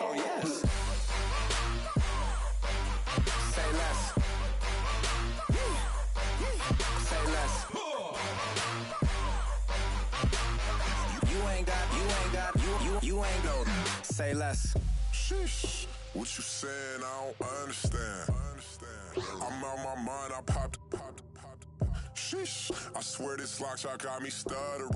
So yes. Say less. Say less. You ain't go. Say less. Sheesh. What you saying? I don't understand. I'm out my mind. I popped. Sheesh. I swear this lock shot got me stuttering.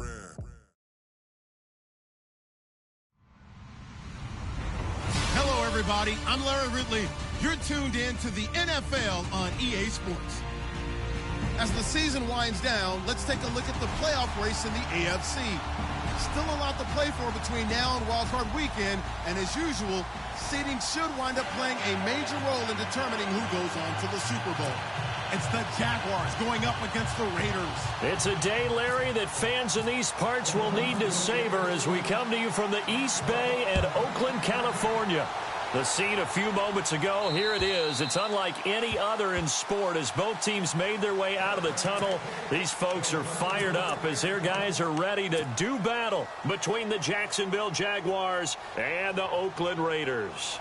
Hello, everybody. I'm Larry Ridley. You're tuned in to the NFL on EA Sports. As the season winds down, let's take a look at the playoff race in the AFC. Still a lot to play for between now and Wild Card Weekend, and as usual, seeding should wind up playing a major role in determining who goes on to the Super Bowl. It's the Jaguars going up against the Raiders. It's a day, Larry, that fans in these parts will need to savor as we come to you from the East Bay and Oakland, California. The scene a few moments ago, here it is. It's unlike any other in sport as both teams made their way out of the tunnel. These folks are fired up as their guys are ready to do battle between the Jacksonville Jaguars and the Oakland Raiders.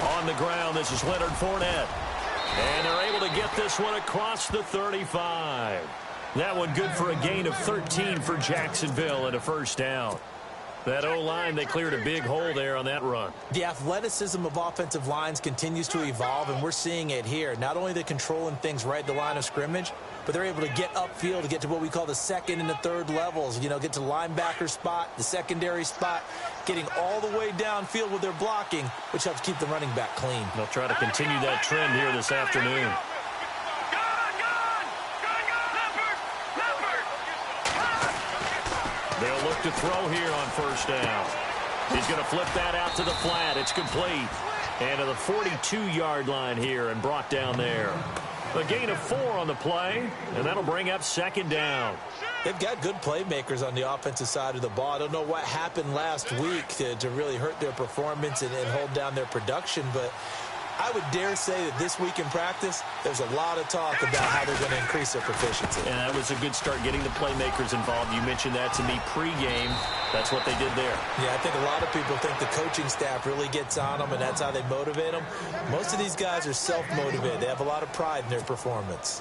On the ground, this is Leonard Fournette. And they're able to get this one across the 35. That one good for a gain of 13 for Jacksonville and a first down. That O-line, they cleared a big hole there on that run. The athleticism of offensive lines continues to evolve, and we're seeing it here. Not only they're controlling things right at the line of scrimmage, but they're able to get upfield to get to what we call the second and the third levels. You know, get to the linebacker spot, the secondary spot, getting all the way downfield with their blocking, which helps keep the running back clean. They'll try to continue that trend here this afternoon. They'll look to throw here on first down. He's going to flip that out to the flat. It's complete. And to the 42-yard line here and brought down there. A gain of 4 on the play, and that'll bring up second down. They've got good playmakers on the offensive side of the ball. I don't know what happened last week to really hurt their performance and hold down their production, but I would dare say that this week in practice, there's a lot of talk about how they're going to increase their proficiency. And that was a good start getting the playmakers involved. You mentioned that to me pregame. That's what they did there. Yeah, I think a lot of people think the coaching staff really gets on them, and that's how they motivate them. Most of these guys are self-motivated. They have a lot of pride in their performance.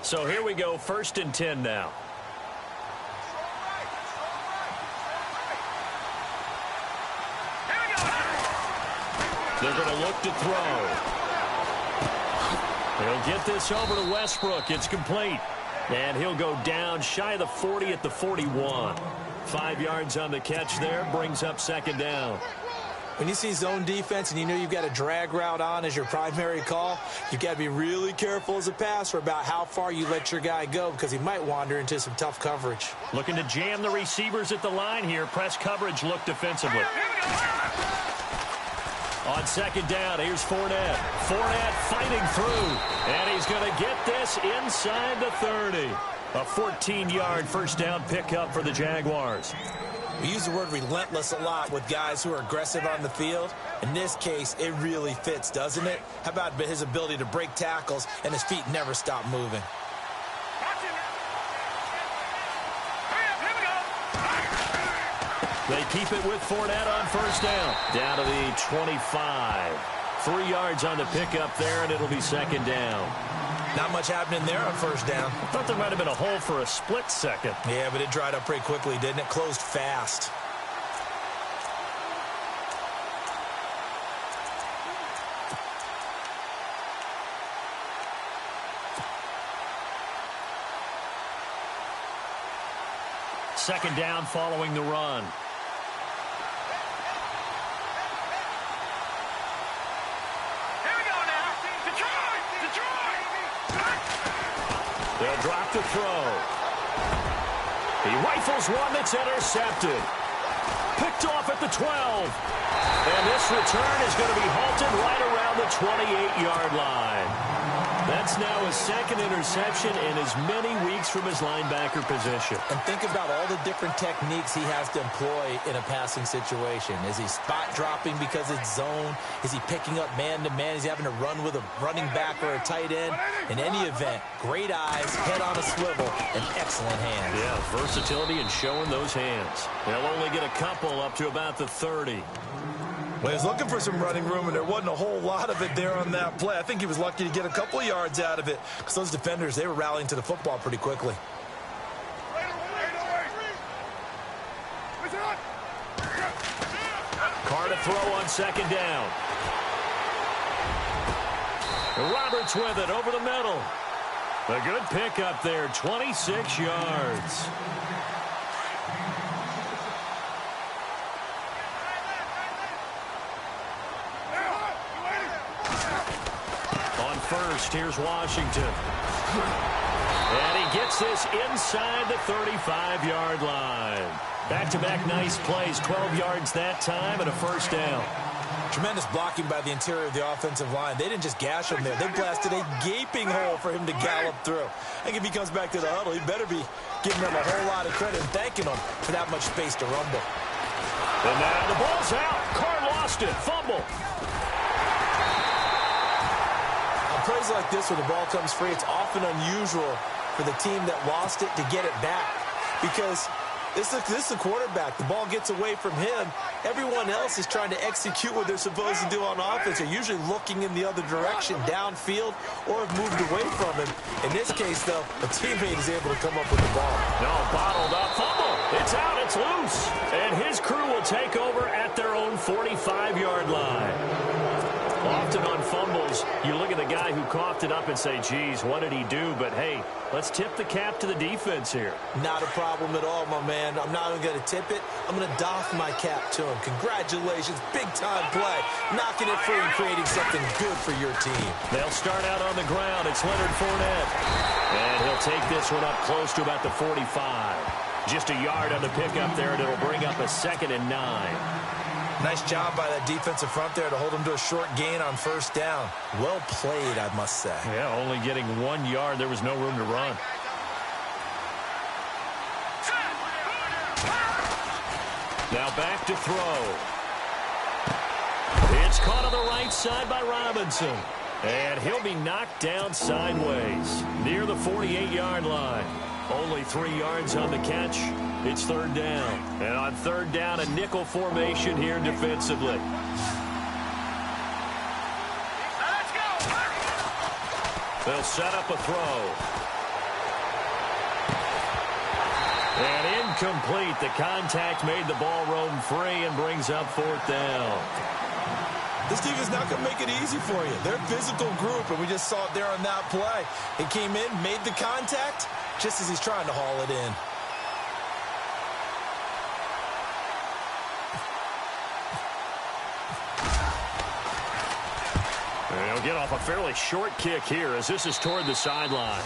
So here we go, 1st and 10 now. They're going to look to throw. He'll get this over to Westbrook. It's complete. And he'll go down shy of the 40 at the 41. 5 yards on the catch there. Brings up second down. When you see zone defense and you know you've got a drag route on as your primary call, you've got to be really careful as a passer about how far you let your guy go because he might wander into some tough coverage. Looking to jam the receivers at the line here. Press coverage look defensively. On second down, here's Fournette. Fournette fighting through, and he's going to get this inside the 30. A 14-yard first down pickup for the Jaguars. We use the word relentless a lot with guys who are aggressive on the field. In this case, it really fits, doesn't it? How about his ability to break tackles and his feet never stop moving? They keep it with Fournette on first down. Down to the 25. 3 yards on the pickup there, and it'll be second down. Not much happening there on first down. I thought there might have been a hole for a split second. Yeah, but it dried up pretty quickly, didn't it? Closed fast. Second down following the run. They'll drop the throw. He rifles one that's intercepted. Picked off at the 12. And this return is going to be halted right around the 28-yard line. That's now his second interception in as many weeks from his linebacker position. And think about all the different techniques he has to employ in a passing situation. Is he spot dropping because it's zone? Is he picking up man-to-man? Is he having to run with a running back or a tight end? In any event, great eyes, head on a swivel, and excellent hands. Yeah, versatility and showing those hands. They'll only get a couple up to about the 30. Well, he was looking for some running room, and there wasn't a whole lot of it there on that play. I think he was lucky to get a couple of yards out of it because those defenders, they were rallying to the football pretty quickly. Carr to throw on second down. Roberts with it over the middle. A good pickup there, 26 yards. First, here's Washington. And he gets this inside the 35-yard line. Back-to-back nice plays, 12 yards that time and a first down. Tremendous blocking by the interior of the offensive line. They didn't just gash him there. They blasted a gaping hole for him to gallop through. I think if he comes back to the huddle, he better be giving them a whole lot of credit and thanking them for that much space to rumble. And now the ball's out. Carr lost it. Fumble. Plays like this where the ball comes free, it's often unusual for the team that lost it to get it back because this is the quarterback. The ball gets away from him. Everyone else is trying to execute what they're supposed to do on offense. They're usually looking in the other direction, downfield, or have moved away from him. In this case, though, a teammate is able to come up with the ball. No, bottled up. Fumble. It's out. It's loose. And his crew will take over at their own 45-yard line. Often on fumbles, you look at the guy who coughed it up and say, geez, what did he do? But, hey, let's tip the cap to the defense here. Not a problem at all, my man. I'm not even going to tip it. I'm going to doff my cap to him. Congratulations. Big-time play. Knocking it free and creating something good for your team. They'll start out on the ground. It's Leonard Fournette. And he'll take this one up close to about the 45. Just a yard on the pickup there, and it'll bring up a 2nd and 9. Nice job by that defensive front there to hold him to a short gain on first down. Well played, I must say. Yeah, only getting 1 yard. There was no room to run. Now back to throw. It's caught on the right side by Robinson. And he'll be knocked down sideways near the 48-yard line. Only 3 yards on the catch. It's third down. And on third down, a nickel formation here defensively. They'll set up a throw. And incomplete. The contact made the ball roam free and brings up fourth down. This team is not going to make it easy for you. They're a physical group, and we just saw it there on that play. He came in, made the contact, just as he's trying to haul it in. They'll get off a fairly short kick here as this is toward the sideline.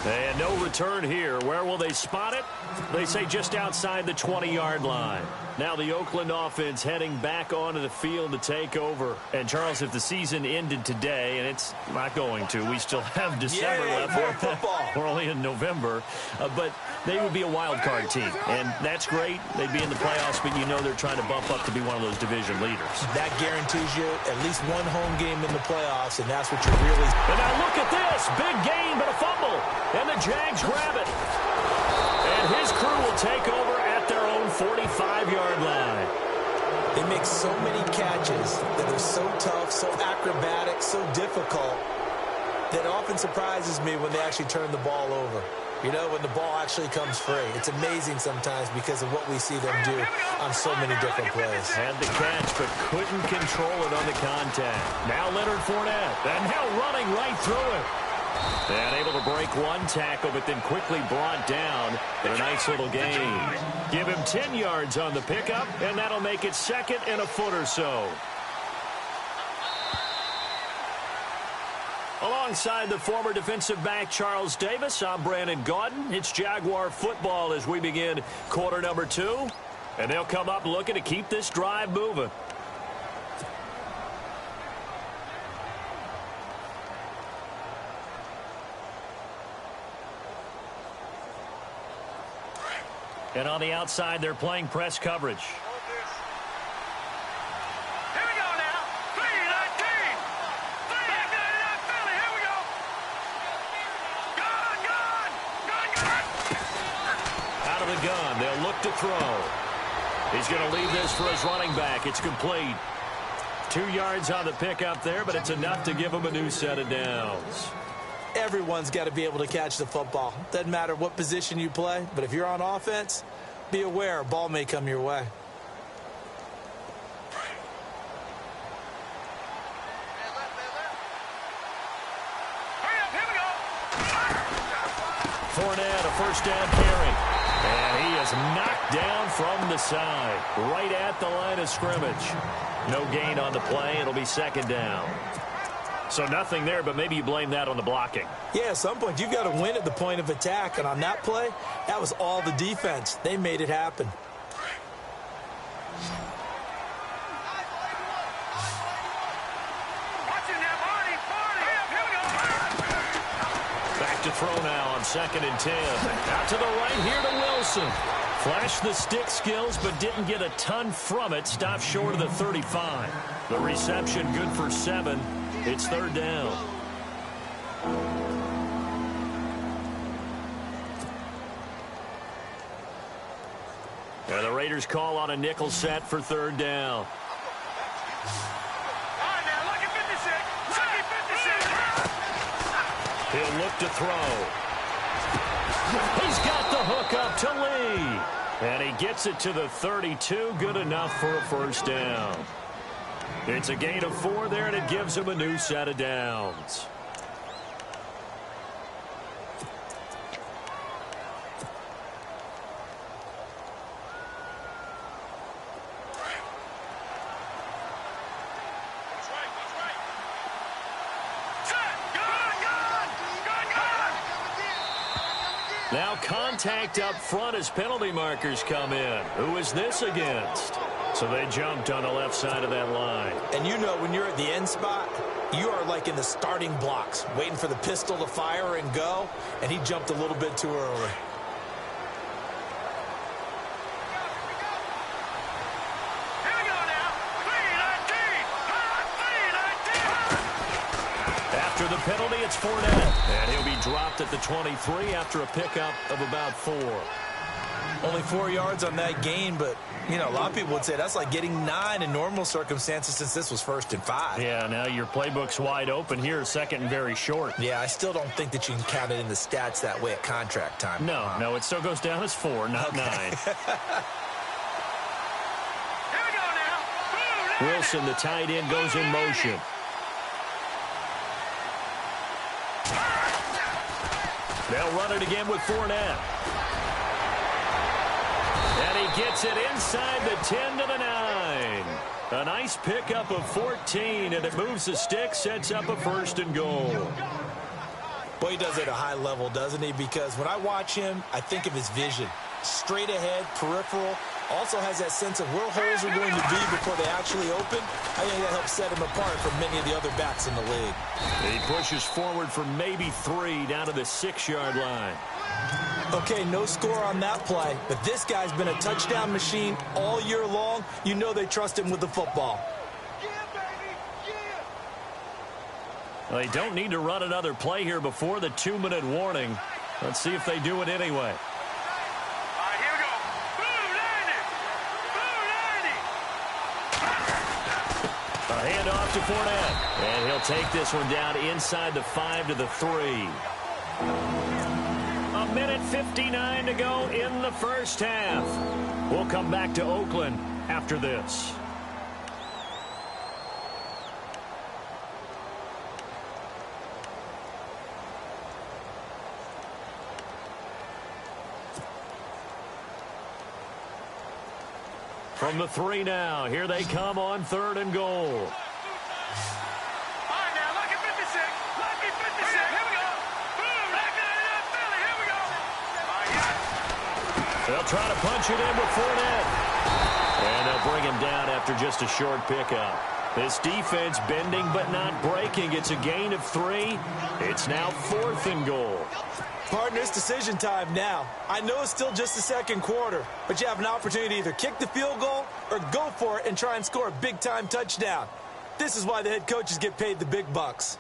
And no return here. Where will they spot it? They say just outside the 20-yard line. Now the Oakland offense heading back onto the field to take over. And, Charles, if the season ended today, and it's not going to, we still have December left. More football. We're only in November. But they would be a wild card team. And that's great. They'd be in the playoffs, but you know they're trying to bump up to be one of those division leaders. That guarantees you at least one home game in the playoffs, and that's what you're really... And now look at this. Big gain, but a fumble. And the Jags grab it. And his crew will take over at their own 45-yard line. They make so many catches that are so tough, so acrobatic, so difficult, that often surprises me when they actually turn the ball over. You know, when the ball actually comes free. It's amazing sometimes because of what we see them do on so many different plays. Had the catch, but couldn't control it on the contact. Now Leonard Fournette, and now running right through it. And able to break one tackle, but then quickly brought down. But a nice little gain. Give him 10 yards on the pickup, and that'll make it 2nd and a foot or so. Alongside the former defensive back Charles Davis, I'm Brandon Gaudin. It's Jaguar football as we begin quarter number 2. And they'll come up looking to keep this drive moving. And on the outside, they're playing press coverage. Here we go now. 3-19. Back there in that Philly. Here we go. Gun. Out of the gun. They'll look to throw. He's going to leave this for his running back. It's complete. 2 yards on the pickup there, but it's enough to give him a new set of downs. Everyone's got to be able to catch the football. Doesn't matter what position you play, but if you're on offense, be aware a ball may come your way. Fournette, a first down carry. And he is knocked down from the side, right at the line of scrimmage. No gain on the play. It'll be second down. So nothing there, but maybe you blame that on the blocking. Yeah, at some point, you've got to win at the point of attack. And on that play, that was all the defense. They made it happen. Back to throw now on 2nd and 10. Out to the right here to Wilson. Flashed the stick skills, but didn't get a ton from it. Stopped short of the 35. The reception good for 7. It's third down. And the Raiders call on a nickel set for third down. All right, now, look at 56. He'll look to throw. He's got the hook up to Lee. And he gets it to the 32. Good enough for a first down. It's a gain of 4 there, and it gives him a new set of downs. Now contact up front as penalty markers come in. Who is this against? So they jumped on the left side of that line. And you know when you're at the end spot, you are like in the starting blocks, waiting for the pistol to fire and go, and he jumped a little bit too early. Here we go now. 3-19. After the penalty, it's Fournette. And he'll be dropped at the 23 after a pickup of about 4. Only 4 yards on that gain, but, you know, a lot of people would say that's like getting 9 in normal circumstances since this was 1st and 5. Yeah, now your playbook's wide open here, 2nd and very short. Yeah, I still don't think that you can count it in the stats that way at contract time. No, it still goes down as 4, not 9. Here we go now. Wilson, the tight end, goes in motion. They'll run it again with Fournette. And he gets it inside the 10 to the 9. A nice pickup of 14, and it moves the stick, sets up a 1st and goal. Boy, he does it at a high level, doesn't he? Because when I watch him, I think of his vision. Straight ahead, peripheral. Also has that sense of where holes are going to be before they actually open. I think that helps set him apart from many of the other backs in the league. He pushes forward for maybe 3 down to the 6-yard line. Okay, no score on that play, but this guy's been a touchdown machine all year long. You know they trust him with the football. Well, they don't need to run another play here before the 2-minute warning. Let's see if they do it anyway. All right, here we go. A handoff to Fournette. And he'll take this one down inside the 5 to the 3. A minute 59 to go in the first half. We'll come back to Oakland after this. From the 3 now, here they come on 3rd and goal. All right, now, look at 56. Look at 56. Here we go. Boom, back there in that Philly. Here we go. All right, yeah. They'll try to punch it in with Fournette. And they'll bring him down after just a short pickup. This defense bending but not breaking. It's a gain of 3. It's now 4th and goal. Partner, it's decision time now. I know it's still just the second quarter, but you have an opportunity to either kick the field goal or go for it and try and score a big-time touchdown. This is why the head coaches get paid the big bucks.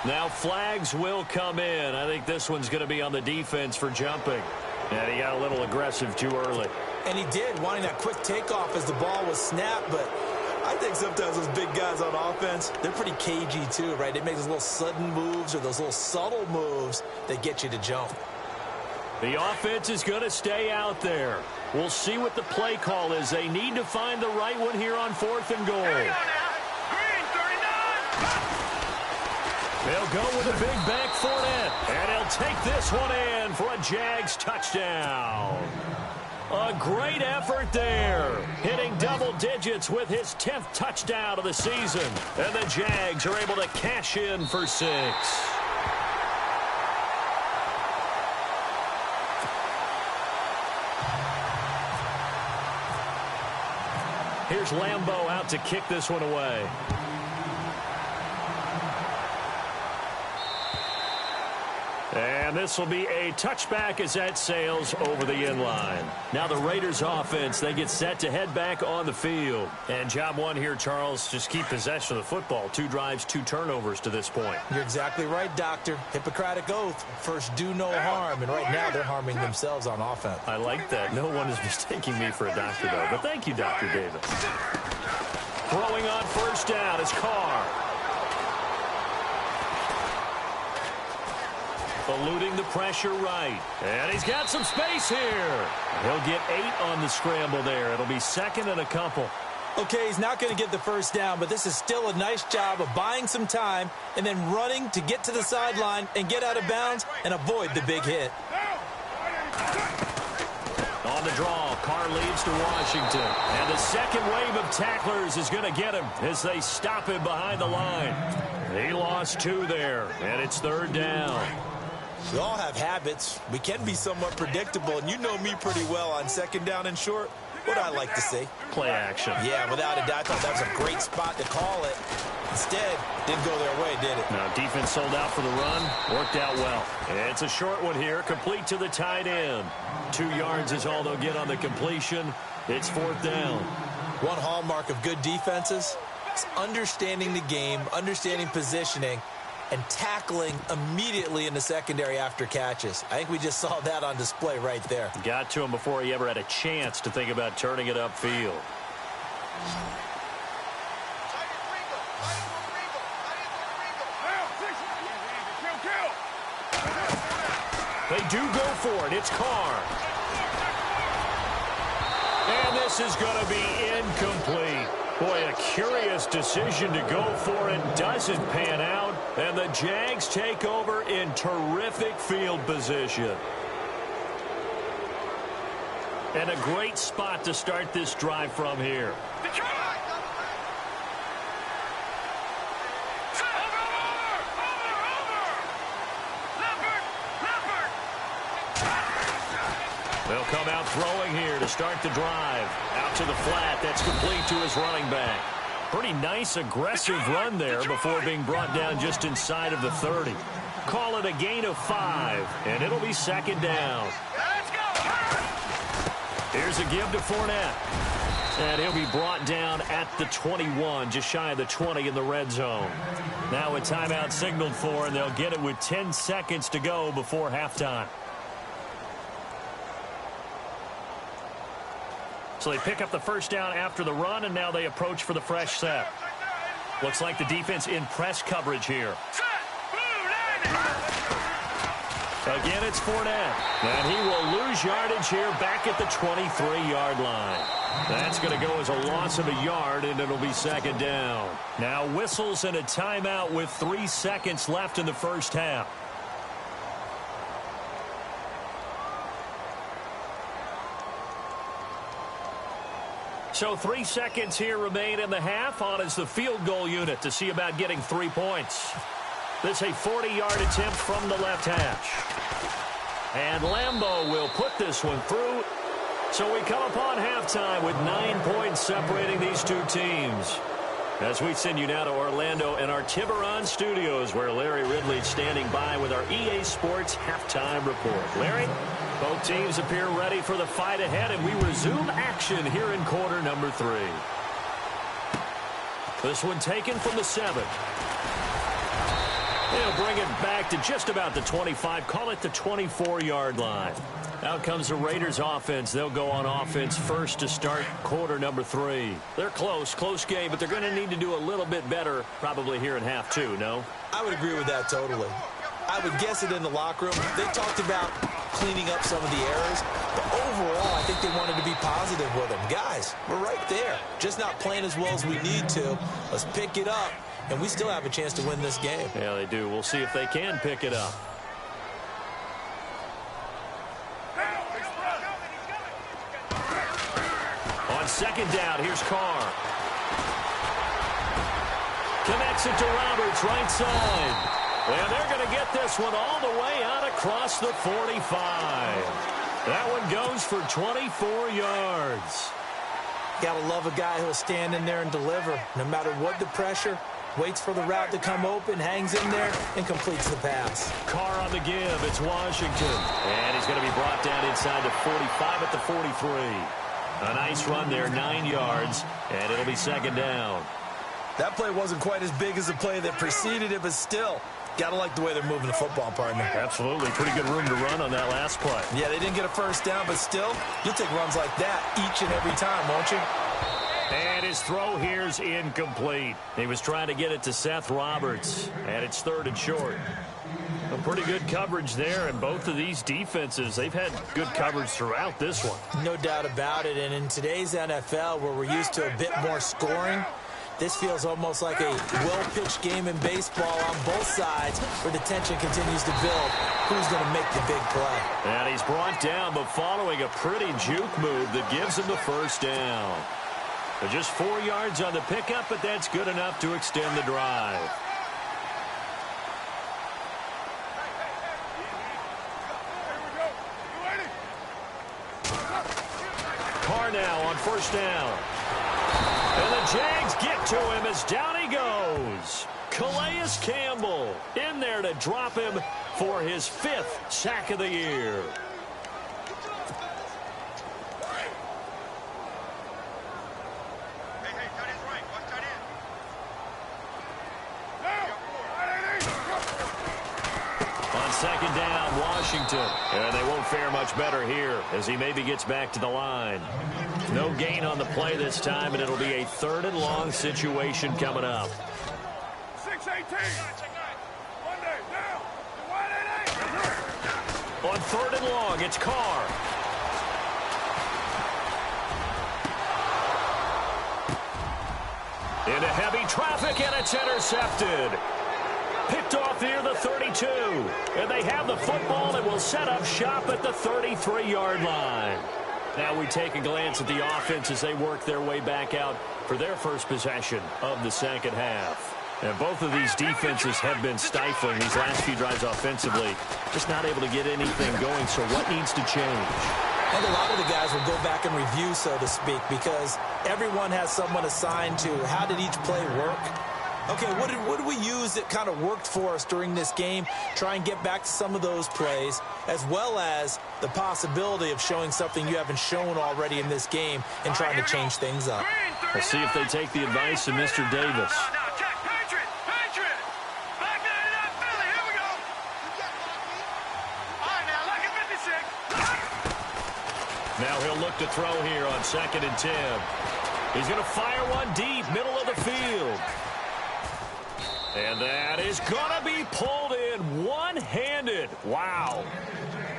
Now flags will come in. I think this one's going to be on the defense for jumping. And he got a little aggressive too early. And he did, wanting that quick takeoff as the ball was snapped. But I think sometimes those big guys on offense, they're pretty cagey too, right? They make those little sudden moves or those little subtle moves that get you to jump. The offense is going to stay out there. We'll see what the play call is. They need to find the right one here on 4th and goal. They'll go with a big back Fournette, and he'll take this one in for a Jags touchdown. A great effort there, hitting double digits with his 10th touchdown of the season. And the Jags are able to cash in for 6. Here's Lambeau out to kick this one away. And this will be a touchback as that sails over the end line. Now the Raiders offense, they get set to head back on the field. And job one here, Charles, just keep possession of the football. 2 drives, 2 turnovers to this point. You're exactly right, Doctor. Hippocratic oath. First, do no harm. And right now, they're harming themselves on offense. I like that. No one is mistaking me for a doctor, though. But thank you, Dr. Davis. Throwing on first down is Carr. Eluding the pressure right. And he's got some space here. He'll get 8 on the scramble there. It'll be 2nd and a couple. Okay, he's not going to get the first down, but this is still a nice job of buying some time and then running to get to the sideline and get out of bounds and avoid the big hit. On the draw, Carr leads to Washington. And the second wave of tacklers is going to get him as they stop him behind the line. He lost 2 there, and it's 3rd down. We all have habits. We can be somewhat predictable, and you know me pretty well on 2nd down and short. What I like to see. Play action. Yeah, without a doubt. I thought that was a great spot to call it. Instead, didn't go their way, did it? Now, defense sold out for the run. Worked out well. It's a short one here, complete to the tight end. 2 yards is all they'll get on the completion. It's 4th down. One hallmark of good defenses is understanding the game, understanding positioning, and tackling immediately in the secondary after catches. I think we just saw that on display right there. Got to him before he ever had a chance to think about turning it upfield. They do go for it. It's Carr. And this is going to be incomplete. Boy, a curious decision to go for it. Doesn't pan out. And the Jags take over in terrific field position. And a great spot to start this drive from here. They'll come out throwing here to start the drive. Out to the flat. That's complete to his running back. Pretty nice, aggressive run there before being brought down just inside of the 30. Call it a gain of 5, and it'll be 2nd down. Here's a give to Fournette. And he'll be brought down at the 21, just shy of the 20 in the red zone. Now a timeout signaled for, and they'll get it with 10 seconds to go before halftime. So they pick up the first down after the run, and now they approach for the fresh set. Looks like the defense in press coverage here. Again, it's Fournette. And he will lose yardage here back at the 23-yard line. That's going to go as a loss of a yard, and it'll be 2nd down. Now whistles and a timeout with 3 seconds left in the first half. So 3 seconds here remain in the half. On is the field goal unit to see about getting 3 points. This a 40-yard attempt from the left hash. And Lambeau will put this one through. So we come upon halftime with 9 points separating these two teams. As we send you now to Orlando and our Tiburon studios, where Larry Ridley's standing by with our EA Sports halftime report. Larry, both teams appear ready for the fight ahead, and we resume action here in quarter number 3. This one taken from the 7. They'll bring it back to just about the 25, call it the 24-yard line. Out comes the Raiders offense. They'll go on offense first to start quarter number 3. They're close game, but they're going to need to do a little bit better probably here in half 2, no? I would agree with that totally. I would guess it in the locker room. They talked about cleaning up some of the errors, but overall, I think they wanted to be positive with them. Guys, we're right there. Just not playing as well as we need to. Let's pick it up, and we still have a chance to win this game. Yeah, they do. We'll see if they can pick it up. On second down, here's Carr. Connects it to Roberts, right side. Well, they're going to get this one all the way out across the 45. That one goes for 24 yards. Got to love a guy who'll stand in there and deliver. No matter what the pressure, waits for the route to come open, hangs in there, and completes the pass. Carr on the give. It's Washington. And he's going to be brought down inside the 45 at the 43. A nice run there, 9 yards, and it'll be second down. That play wasn't quite as big as the play that preceded it, but still, got to like the way they're moving the football, partner. Absolutely. Pretty good room to run on that last play. Yeah, they didn't get a first down, but still, you'll take runs like that each and every time, won't you? And his throw here's incomplete. He was trying to get it to Seth Roberts, and it's 3rd and short. A pretty good coverage there, and both of these defenses, they've had good coverage throughout this one. No doubt about it, and in today's NFL, where we're used to a bit more scoring, this feels almost like a well-pitched game in baseball on both sides where the tension continues to build. Who's going to make the big play? And he's brought down, but following a pretty juke move that gives him the first down. They're just 4 yards on the pickup, but that's good enough to extend the drive. Carr now on first down. And the Jags get to him as down he goes. Calais Campbell in there to drop him for his 5th sack of the year. On second down, Washington. And they won't fare much better here as he maybe gets back to the line. No gain on the play this time, and it'll be a 3rd and long situation coming up. 6-18. Monday, down. On 3rd and long, it's Carr. Into heavy traffic, and it's intercepted. Picked off near the 32. And they have the football and will set up shop at the 33-yard line. Now we take a glance at the offense as they work their way back out for their first possession of the second half. And both of these defenses have been stifling these last few drives offensively. Just not able to get anything going, so what needs to change? I think a lot of the guys will go back and review, so to speak, because everyone has someone assigned to how did each play work. Okay, what did we use that kind of worked for us during this game? Try and get back to some of those plays, as well as the possibility of showing something you haven't shown already in this game and trying to change things up. We'll see if they take the advice of Mr. Davis. Now he'll look to throw here on 2nd and 10. He's going to fire one deep, middle of the field. And that is going to be pulled in one-handed. Wow.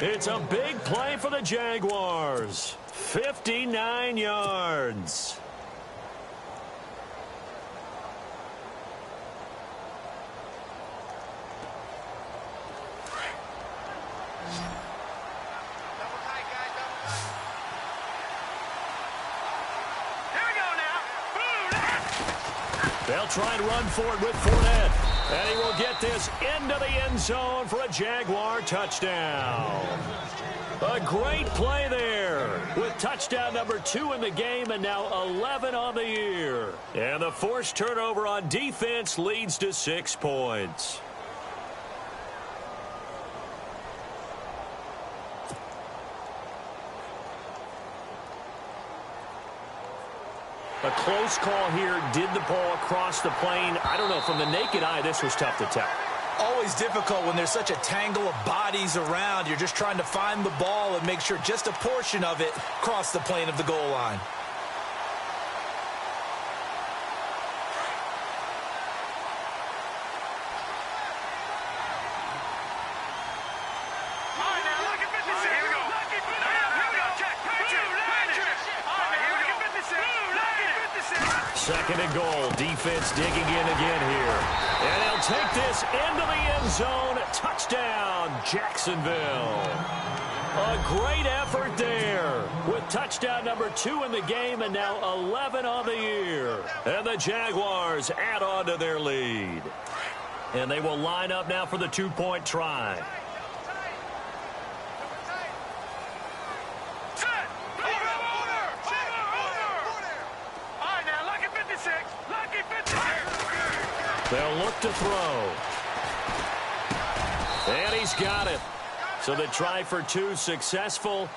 It's a big play for the Jaguars. 59 yards. They'll try and run for it with Fournette. And he will get this into the end zone for a Jaguar touchdown. A great play there with touchdown number 2 in the game and now 11 on the year. And the forced turnover on defense leads to 6 points. A close call here. Did the ball across the plane? I don't know. From the naked eye, this was tough to tell. Always difficult when there's such a tangle of bodies around. You're just trying to find the ball and make sure just a portion of it crossed the plane of the goal line. Second and goal. Defense digging in again here. And they'll take this into the end zone. Touchdown, Jacksonville. A great effort there with touchdown number 2 in the game and now 11 on the year. And the Jaguars add on to their lead. And they will line up now for the 2-point try. They'll look to throw. And he's got it. So the try for 2 successful.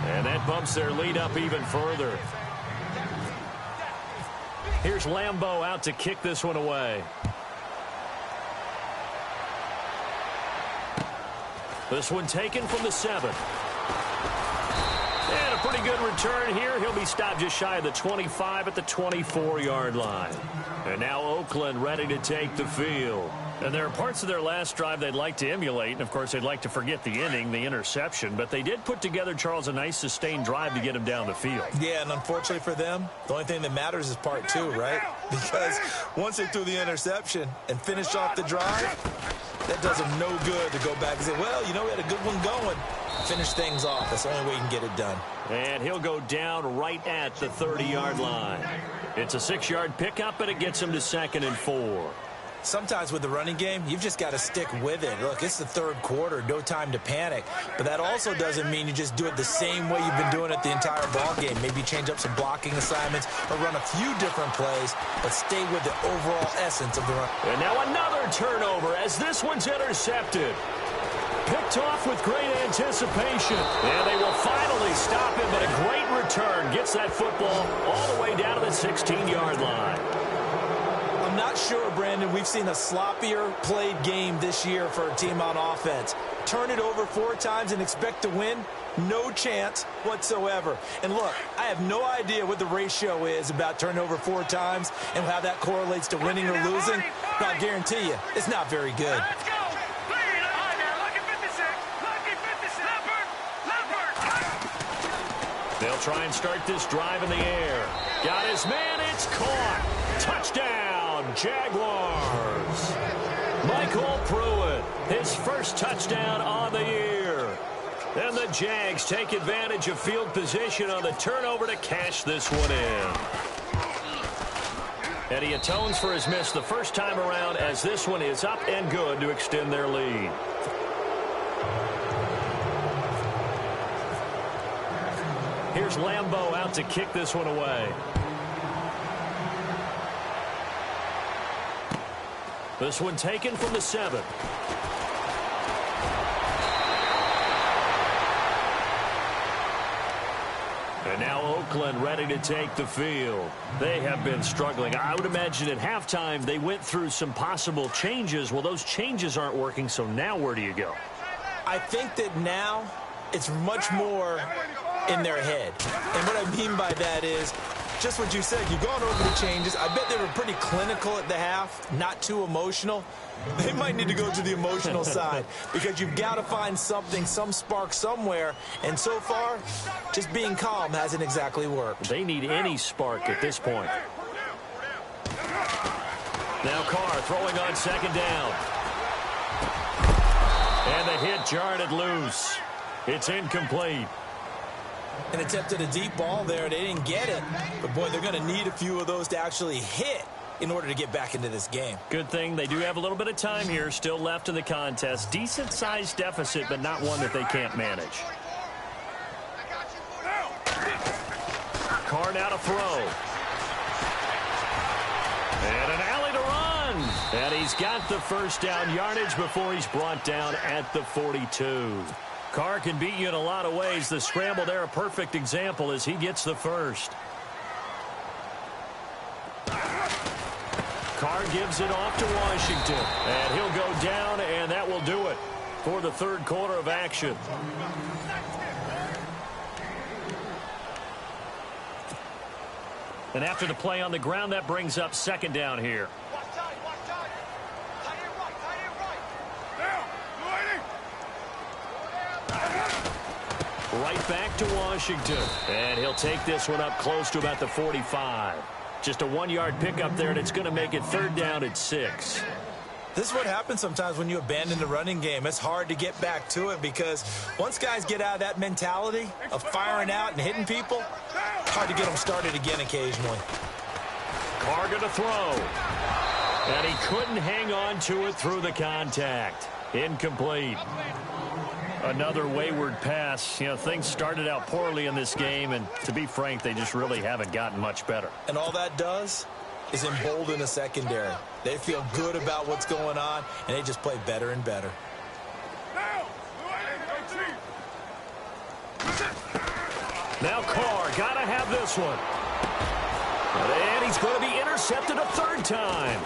And that bumps their lead up even further. Here's Lambeau out to kick this one away. This one taken from the 7. And a pretty good return here. He'll be stopped just shy of the 25 at the 24-yard line. And now Oakland ready to take the field. And there are parts of their last drive they'd like to emulate. And, of course, they'd like to forget the inning, the interception. But they did put together, Charles, a nice sustained drive to get him down the field. Yeah, and unfortunately for them, the only thing that matters is part 2, right? Because once they threw the interception and finished off the drive, that does them no good to go back and say, well, you know, we had a good one going. Finish things off. That's the only way you can get it done. And he'll go down right at the 30-yard line. It's a 6-yard pickup, and it gets him to 2nd and 4. Sometimes with the running game, you've just got to stick with it. Look, it's the 3rd quarter, no time to panic. But that also doesn't mean you just do it the same way you've been doing it the entire ball game. Maybe change up some blocking assignments or run a few different plays, but stay with the overall essence of the run. And now another turnover as this one's intercepted. Picked off with great anticipation. And they will finally stop him, but a great return gets that football all the way down to the 16-yard line. I'm not sure, Brandon, we've seen a sloppier played game this year for a team on offense. Turn it over 4 times and expect to win? No chance whatsoever. And look, I have no idea what the ratio is about turning over 4 times and how that correlates to winning or losing. But I guarantee you, it's not very good. They'll try and start this drive in the air. Got his man, it's caught. Touchdown, Jaguars. Michael Pruitt, his first touchdown on the year. And the Jags take advantage of field position on the turnover to cash this one in. And he atones for his miss the first time around as this one is up and good to extend their lead. Here's Lambeau out to kick this one away. This one taken from the 7. And now Oakland ready to take the field. They have been struggling. I would imagine at halftime they went through some possible changes. Well, those changes aren't working, so now where do you go? I think that now it's much more in their head. And what I mean by that is just what you said. You've gone over the changes. I bet they were pretty clinical at the half, not too emotional. They might need to go to the emotional side because you've got to find something, some spark somewhere. And so far, just being calm hasn't exactly worked. They need any spark at this point. Now Carr throwing on 2nd down. And the hit jarred it loose. It's incomplete. An attempt at a deep ball there. They didn't get it. But, boy, they're going to need a few of those to actually hit in order to get back into this game. Good thing they do have a little bit of time here still left in the contest. Decent-sized deficit, but not one that they can't manage. Carr now to throw. And an alley to run. And he's got the first down yardage before he's brought down at the 42. Carr can beat you in a lot of ways. The scramble there, a perfect example as he gets the first. Carr gives it off to Washington. And he'll go down, and that will do it for the third quarter of action. And after the play on the ground, that brings up second down here. Right back to Washington. And he'll take this one up close to about the 45. Just a 1-yard pickup there, and it's going to make it third down at 6. This is what happens sometimes when you abandon the running game. It's hard to get back to it because once guys get out of that mentality of firing out and hitting people, it's hard to get them started again occasionally. Carr going to throw. And he couldn't hang on to it through the contact. Incomplete. Another wayward pass. You know, things started out poorly in this game, and to be frank, they just really haven't gotten much better. And all that does is embolden the secondary. They feel good about what's going on, and they just play better and better. Now Carr, got to have this one. And he's going to be intercepted a third time.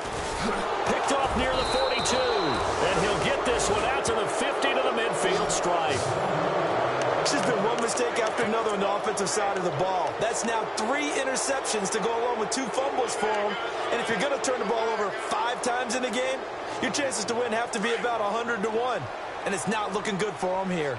Picked off near the 42. And he'll get this one out to the 50 to the midfield stripe. There's just been one mistake after another on the offensive side of the ball. That's now 3 interceptions to go along with 2 fumbles for him. And if you're going to turn the ball over 5 times in a game, your chances to win have to be about 100 to 1. And it's not looking good for him here.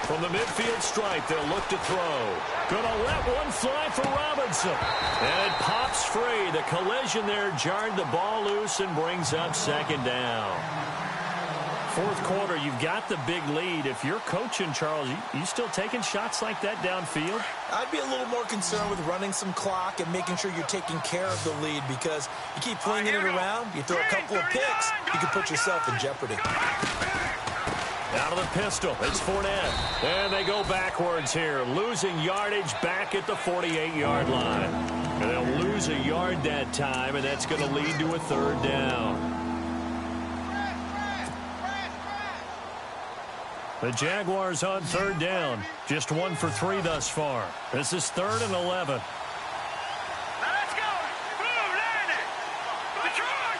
From the midfield stripe, they'll look to throw. Gonna let one fly for Robinson. And it pops free. The collision there jarred the ball loose and brings up second down. Fourth quarter, you've got the big lead. If you're coaching, Charles, you still taking shots like that downfield? I'd be a little more concerned with running some clock and making sure you're taking care of the lead, because you keep flinging it around, you throw a couple of picks, you can put yourself in jeopardy. Out of the pistol, it's Fournette. And they go backwards here, losing yardage back at the 48-yard line. And they'll lose a yard that time, and that's going to lead to a third down. The Jaguars on third down. Just 1 for 3 thus far. This is 3rd and 11. Let's go. Boom, land it. Detroit.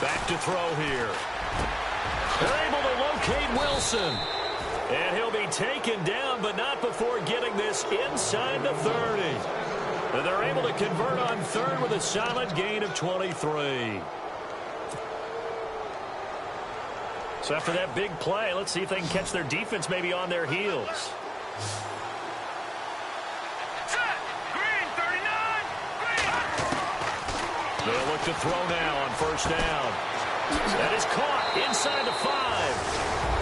Back to throw here. They're able to locate Wilson. And he'll be taken down, but not before getting this inside the 30. And they're able to convert on third with a solid gain of 23. So after that big play, let's see if they can catch their defense maybe on their heels. Set. Green, 39. Green. They'll look to throw now on first down. That is caught inside the 5.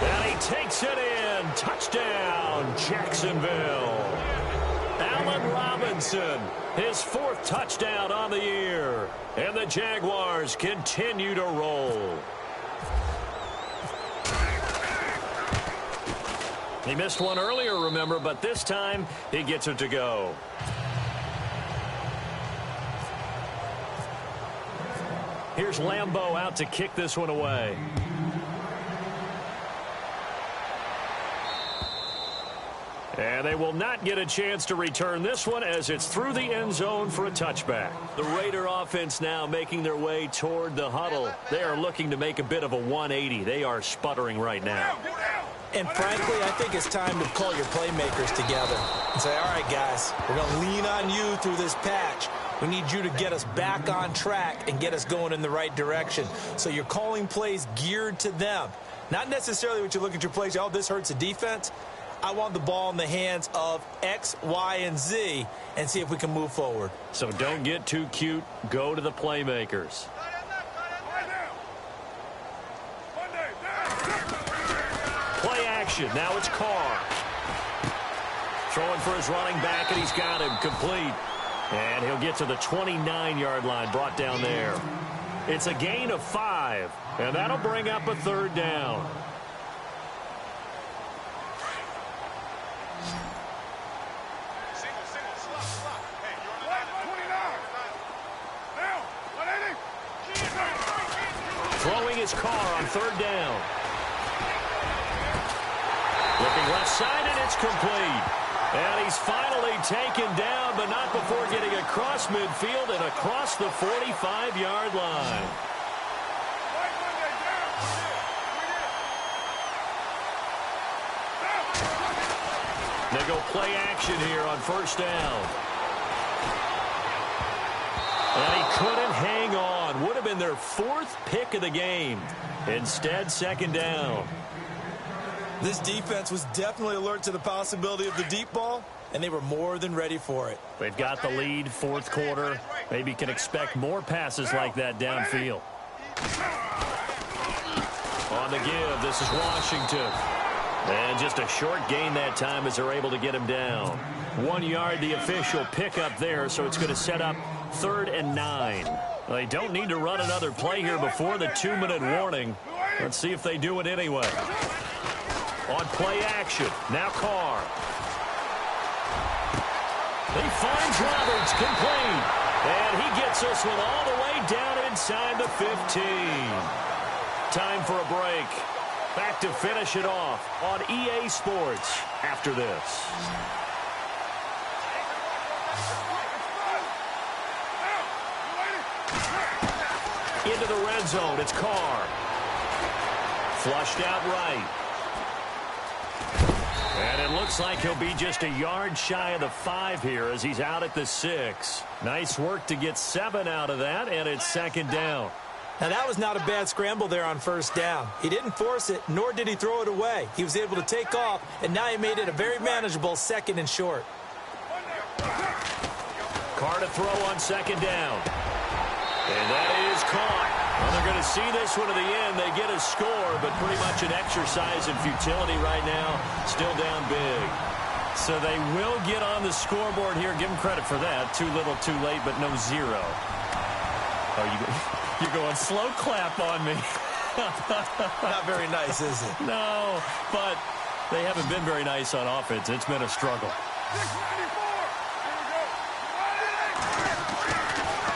And he takes it in. Touchdown, Jacksonville. Allen Robinson, his 4th touchdown on the year. And the Jaguars continue to roll. He missed one earlier, remember, but this time he gets it to go. Here's Lambeau out to kick this one away. And they will not get a chance to return this one as it's through the end zone for a touchback. The Raider offense now making their way toward the huddle. They are looking to make a bit of a 180. They are sputtering right now. And frankly, I think it's time to call your playmakers together and say, all right, guys, we're going to lean on you through this patch. We need you to get us back on track and get us going in the right direction. So you're calling plays geared to them. Not necessarily what you look at your plays, oh, this hurts the defense. I want the ball in the hands of X, Y, and Z and see if we can move forward. So don't get too cute. Go to the playmakers. action. Now it's Carr. Throwing for his running back, and he's got him complete. And he'll get to the 29-yard line, brought down there. It's a gain of 5, and that'll bring up a third down. Throwing his Carr on third down. Looking left side, and it's complete. And he's finally taken down, but not before getting across midfield and across the 45-yard line. They go play action here on first down. And he couldn't hang on. Would have been their 4th pick of the game. Instead, second down. This defense was definitely alert to the possibility of the deep ball, and they were more than ready for it. They've got the lead, 4th quarter. Maybe can expect more passes like that downfield. On the give, this is Washington. And just a short gain that time as they're able to get him down. 1 yard, the official pickup there, so it's going to set up 3rd and 9. They don't need to run another play here before the 2-minute warning. Let's see if they do it anyway. On play action, now Carr. He finds Roberts complete. And he gets this one all the way down inside the 15. Time for a break. Back to finish it off on EA Sports after this. Into the red zone, it's Carr. Flushed out right. And it looks like he'll be just a yard shy of the 5 here as he's out at the 6. Nice work to get 7 out of that, and it's second down. Now, that was not a bad scramble there on first down. He didn't force it, nor did he throw it away. He was able to take off, and now he made it a very manageable 2nd and short. Carr to throw on second down. And that is caught. Well, they're going to see this one to the end. They get a score, but pretty much an exercise in futility right now. Still down big. So they will get on the scoreboard here. Give them credit for that. Too little, too late, but no 0. Oh, you're going slow clap on me. Not very nice, is it? No, but they haven't been very nice on offense. It's been a struggle.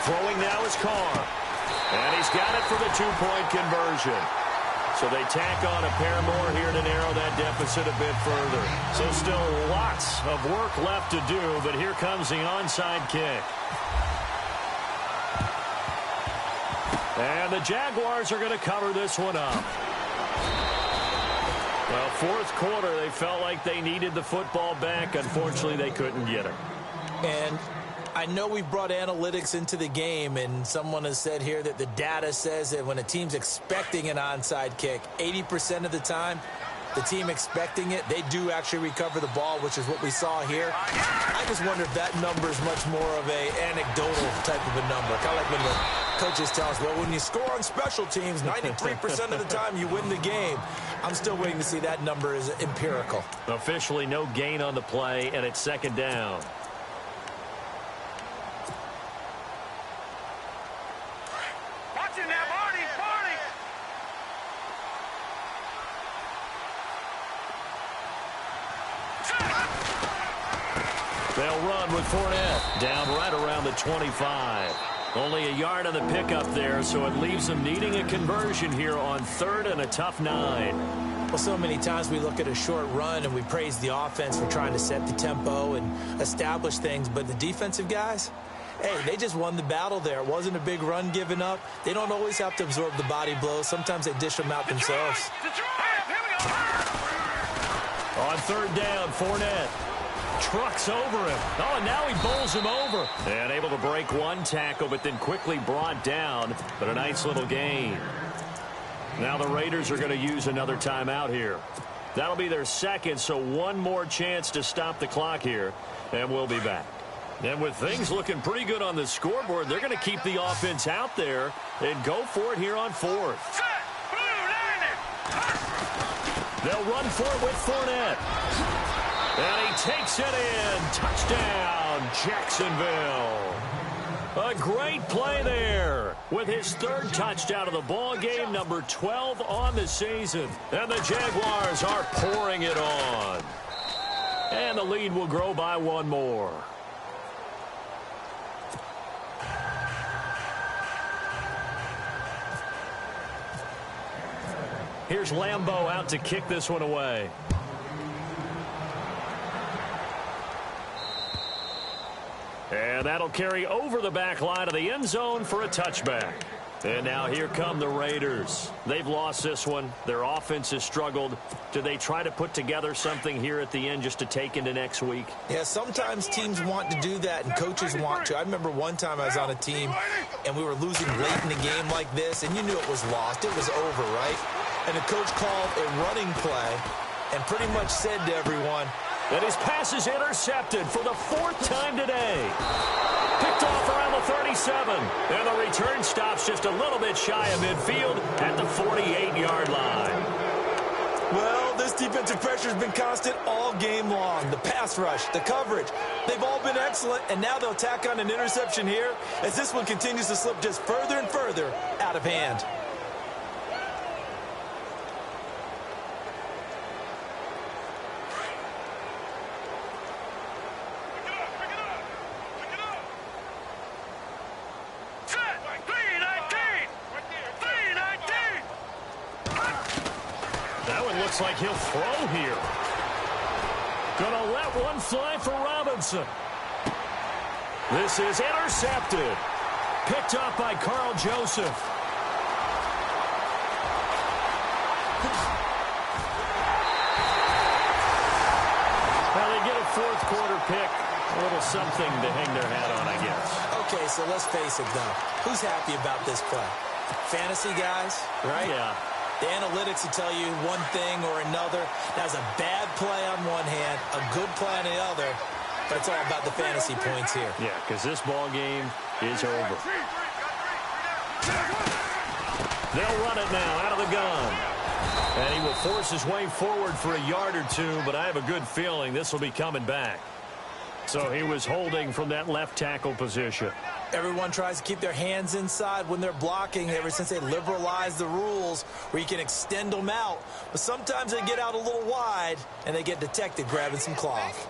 Throwing now is Carr. And he's got it for the 2-point conversion. So they tack on a pair more here to narrow that deficit a bit further. So still lots of work left to do, but here comes the onside kick. And the Jaguars are going to cover this one up. Well, 4th quarter, they felt like they needed the football back. Unfortunately, they couldn't get it. And I know we've brought analytics into the game, and someone has said here that the data says that when a team's expecting an onside kick, 80% of the time, the team expecting it, they do actually recover the ball, which is what we saw here. I just wonder if that number is much more of a anecdotal type of a number. Kind of like when the coaches tell us, well, when you score on special teams, 93% of the time you win the game. I'm still waiting to see that number is empirical. Officially no gain on the play, and it's second down. They'll run with Fournette down right around the 25. Only a yard on the pickup there, so it leaves them needing a conversion here on 3rd and a tough 9. Well, so many times we look at a short run and we praise the offense for trying to set the tempo and establish things, but the defensive guys, hey, they just won the battle there. It wasn't a big run given up. They don't always have to absorb the body blows. Sometimes they dish them out themselves. On 3rd down, Fournette trucks over him. Oh, and now he bowls him over. And able to break one tackle, but then quickly brought down. But a nice little gain. Now the Raiders are going to use another timeout here. That'll be their 2nd, so one more chance to stop the clock here. And we'll be back. And with things looking pretty good on the scoreboard, they're going to keep the offense out there and go for it here on 4th. They'll run for it with Fournette. And he takes it in. Touchdown, Jacksonville. A great play there with his third touchdown of the ball game, number 12 on the season. And the Jaguars are pouring it on. And the lead will grow by one more. Here's Lambeau out to kick this one away. And that'll carry over the back line of the end zone for a touchback. And now here come the Raiders. They've lost this one. Their offense has struggled. Do they try to put together something here at the end just to take into next week? Yeah, sometimes teams want to do that and coaches want to. I remember one time I was on a team and we were losing late in a game like this, and you knew it was lost. It was over, right? And the coach called a running play and pretty much said to everyone, and his pass is intercepted for the fourth time today. Picked off around the 37. And the return stops just a little bit shy of midfield at the 48-yard line. Well, this defensive pressure has been constant all game long. The pass rush, the coverage, they've all been excellent, and now they'll tack on an interception here as this one continues to slip just further and further out of hand. Looks like he'll throw here. Gonna let one fly for Robinson. This is intercepted. Picked up by Carl Joseph. Well, they get a fourth quarter pick. A little something to hang their hat on, I guess. Okay, so let's face it, though. Who's happy about this play? Fantasy guys, right? Yeah. The analytics will tell you one thing or another. That's a bad play on one hand, a good play on the other, but it's all about the fantasy points here. Yeah, because this ball game is over. They'll run it now out of the gun. And he will force his way forward for a yard or two, but I have a good feeling this will be coming back. So he was holding from that left tackle position. Everyone tries to keep their hands inside when they're blocking ever since they liberalized the rules where you can extend them out. But sometimes they get out a little wide and they get detected grabbing some cloth.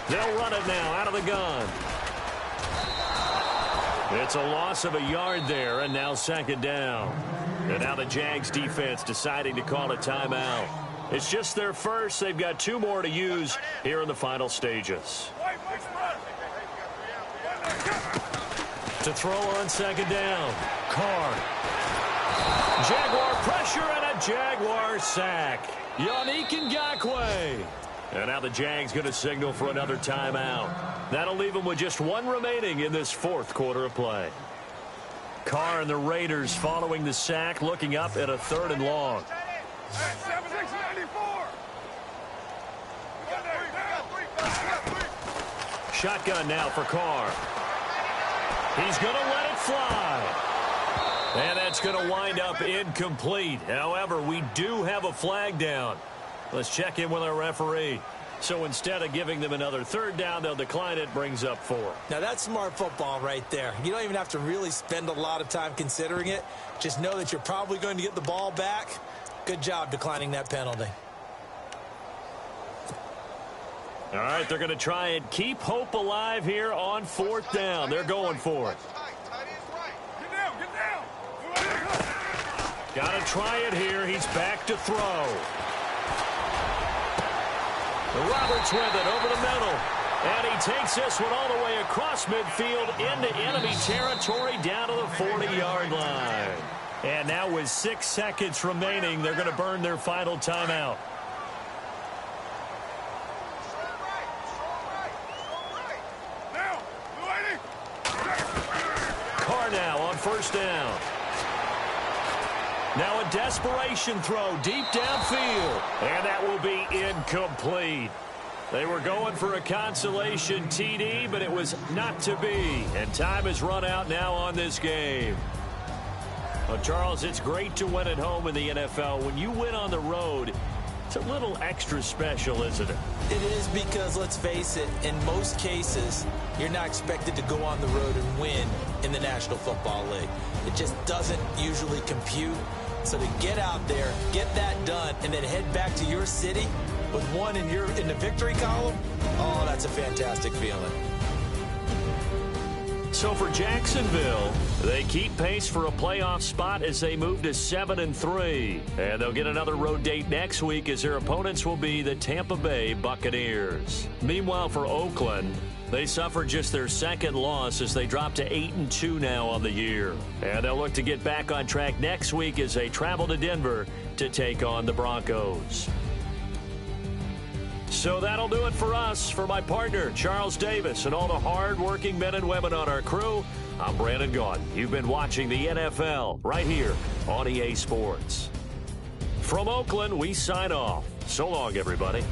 They'll run it now out of the gun. It's a loss of a yard there, and now second down. And now the Jags defense deciding to call a timeout. It's just their first. They've got two more to use here in the final stages. To throw on second down. Carr. Jaguar pressure and a Jaguar sack. Yannick Ngakoue. And now the Jags going to signal for another timeout. That'll leave them with just one remaining in this fourth quarter of play. Carr and the Raiders following the sack, looking up at a 3rd and long. Shotgun now for Carr. He's going to let it fly. And that's going to wind up incomplete. However, we do have a flag down. Let's check in with our referee. So instead of giving them another 3rd down, they'll decline it, brings up 4. Now, that's smart football right there. You don't even have to really spend a lot of time considering it. Just know that you're probably going to get the ball back. Good job declining that penalty. All right, they're going to try and keep hope alive here on 4th down. They're going for it. Got to try it here. He's back to throw. Roberts with it over the middle. And he takes this one all the way across midfield into enemy territory down to the 40-yard line. And now with 6 seconds remaining, they're going to burn their final timeout. Carr now on 1st down. Now a desperation throw deep downfield. And that will be incomplete. They were going for a consolation TD, but it was not to be. And time has run out now on this game. Well, Charles, it's great to win at home in the NFL. When you win on the road, it's a little extra special, isn't it? It is because, let's face it, in most cases, you're not expected to go on the road and win in the National Football League. It just doesn't usually compute. So to get out there, get that done, and then head back to your city with one in the victory column, oh, that's a fantastic feeling. So for Jacksonville, they keep pace for a playoff spot as they move to 7-3. And they'll get another road date next week as their opponents will be the Tampa Bay Buccaneers. Meanwhile, for Oakland, they suffered just their second loss as they drop to 8-2 now on the year. And they'll look to get back on track next week as they travel to Denver to take on the Broncos. So that'll do it for us. For my partner, Charles Davis, and all the hard-working men and women on our crew, I'm Brandon Gaudin. You've been watching the NFL right here on EA Sports. From Oakland, we sign off. So long, everybody.